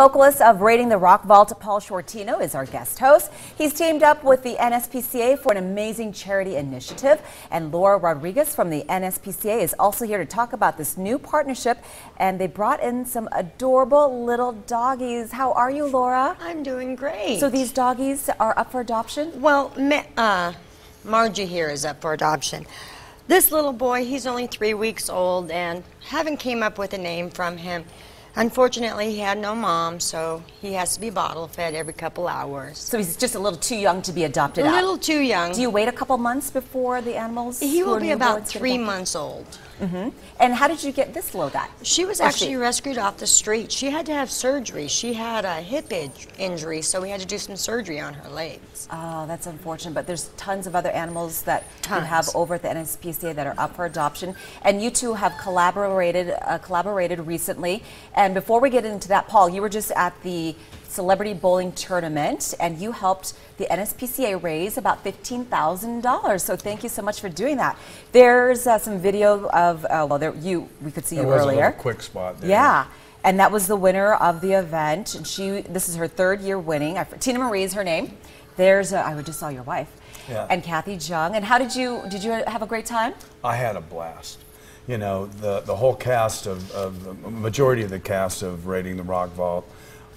Vocalist of Raiding the Rock Vault, Paul Shortino, is our guest host. He's teamed up with the NSPCA for an amazing charity initiative. And Laura Rodriguez from the NSPCA is also here to talk about this new partnership. And they brought in some adorable little doggies. How are you, Laura? I'm doing great. So these doggies are up for adoption? Well, Margie here is up for adoption. This little boy, he's only 3 weeks old and haven't came up with a name from him. Unfortunately, he had no mom, so he has to be bottle fed every couple hours. So he's just a little too young to be adopted out? A little too young. Do you wait a couple months before the animals? He will be about 3 months old. And how did you get this little guy? She was actually rescued off the street. She had to have surgery. She had a hip injury, so we had to do some surgery on her legs. Oh, that's unfortunate, but there's tons of other animals that you have over at the NSPCA that are up for adoption. And you two have collaborated recently. And before we get into that, Paul, you were just at the Celebrity Bowling Tournament, and you helped the NSPCA raise about $15,000. So thank you so much for doing that. There's some video of, we could see you earlier. There was a little quick spot there. Yeah, and that was the winner of the event. And this is her 3rd year winning. Tina Marie is her name. There's, I just saw your wife, and Kathy Jung. And how did you have a great time? I had a blast. You know, the whole cast the majority of the cast of Raiding the Rock Vault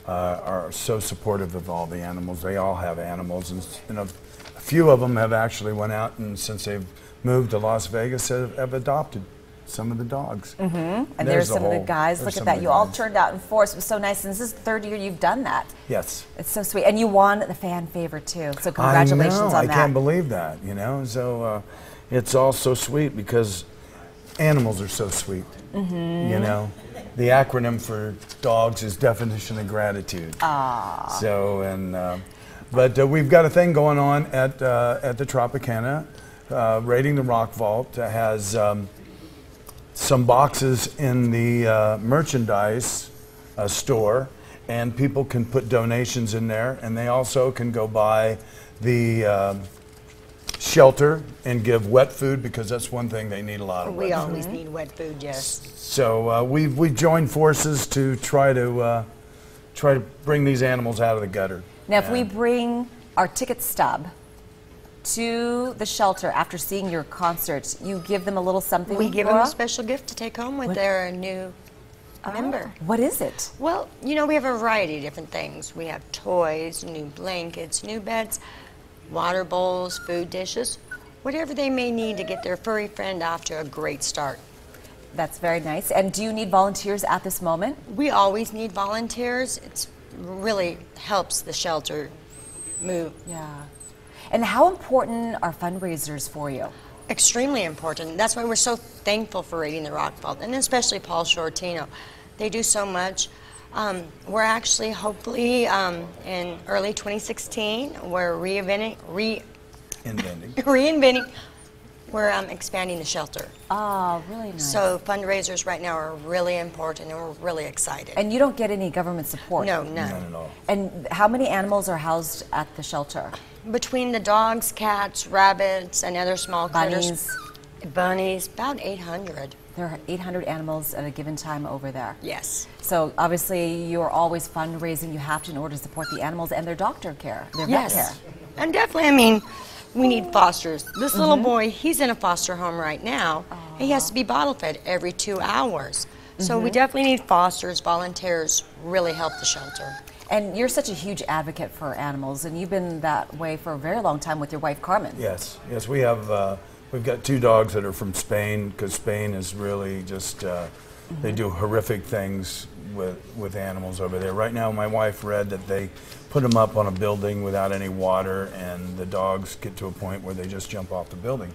are so supportive of all the animals. They all have animals, and you know, a few of them have actually went out and since they've moved to Las Vegas have adopted some of the dogs. And there's some of the guys. Look at that. You all turned out in force. It was so nice. And this is the 3rd year you've done that. Yes. It's so sweet. And you won the fan favorite too. So congratulations on that. I can't believe that, you know. So it's all so sweet because animals are so sweet. You know. The acronym for dogs is definition of gratitude. So, but we've got a thing going on at the Tropicana. Raiding the Rock Vault has some boxes in the merchandise store, and people can put donations in there, and they also can go buy the shelter and give wet food, because that's one thing they need a lot of. We always need wet food, yes. So we've joined forces to try to bring these animals out of the gutter. Now, if we bring our ticket stub to the shelter after seeing your concert, you give them a little something. We give them a special gift to take home with their new member. What is it? Well, you know, we have a variety of different things. We have toys, new blankets, new beds, water bowls, food dishes, whatever they may need to get their furry friend off to a great start. That's very nice. And do you need volunteers at this moment? We always need volunteers. It really helps the shelter move. Yeah. And how important are fundraisers for you? Extremely important. That's why we're so thankful for Raiding the Rock Vault, and especially Paul Shortino. They do so much. We're actually, hopefully, in early 2016, we're reinventing. We're expanding the shelter. Oh, really nice. So fundraisers right now are really important, and we're really excited. And you don't get any government support? No, none. None at all. And how many animals are housed at the shelter? Between the dogs, cats, rabbits, and other small critters. Bunnies, about 800. There are 800 animals at a given time over there. Yes. So obviously you're always fundraising. You have to in order to support the animals and their doctor care, their vet care. And definitely, I mean, we need fosters. This little boy, he's in a foster home right now. He has to be bottle fed every 2 hours. So we definitely need fosters, volunteers, really help the shelter. And you're such a huge advocate for animals, and you've been that way for a very long time with your wife, Carmen. Yes, yes, we have. We've got 2 dogs that are from Spain, because Spain is really just, they do horrific things with animals over there. Right now, my wife read that they put them up on a building without any water, and the dogs get to a point where they just jump off the building.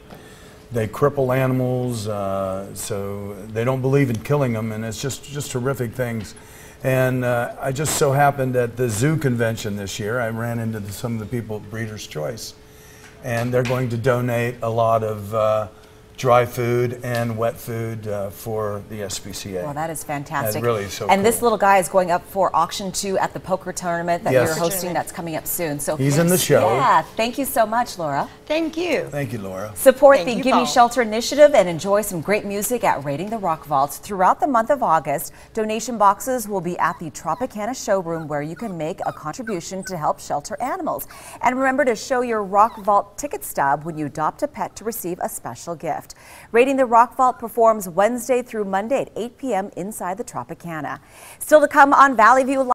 They cripple animals, so they don't believe in killing them, and it's just horrific things. And I just so happened at the zoo convention this year, I ran into some of the people at Breeders' Choice, and they're going to donate a lot of dry food and wet food for the SPCA. Well, that is fantastic. That really is so and cool. this little guy is going up for auction too at the poker tournament that Yes. you're hosting. That's coming up soon. So He's in the show. Yeah, thank you so much, Laura. Thank you. Thank you, Laura. Support Thank the you, Gimme Paul. Shelter initiative and enjoy some great music at Raiding the Rock Vault. Throughout the month of August, donation boxes will be at the Tropicana showroom where you can make a contribution to help shelter animals. And remember to show your Rock Vault ticket stub when you adopt a pet to receive a special gift. Raiding the Rock Vault performs Wednesday through Monday at 8 p.m. inside the Tropicana. Still to come on Valley View Live.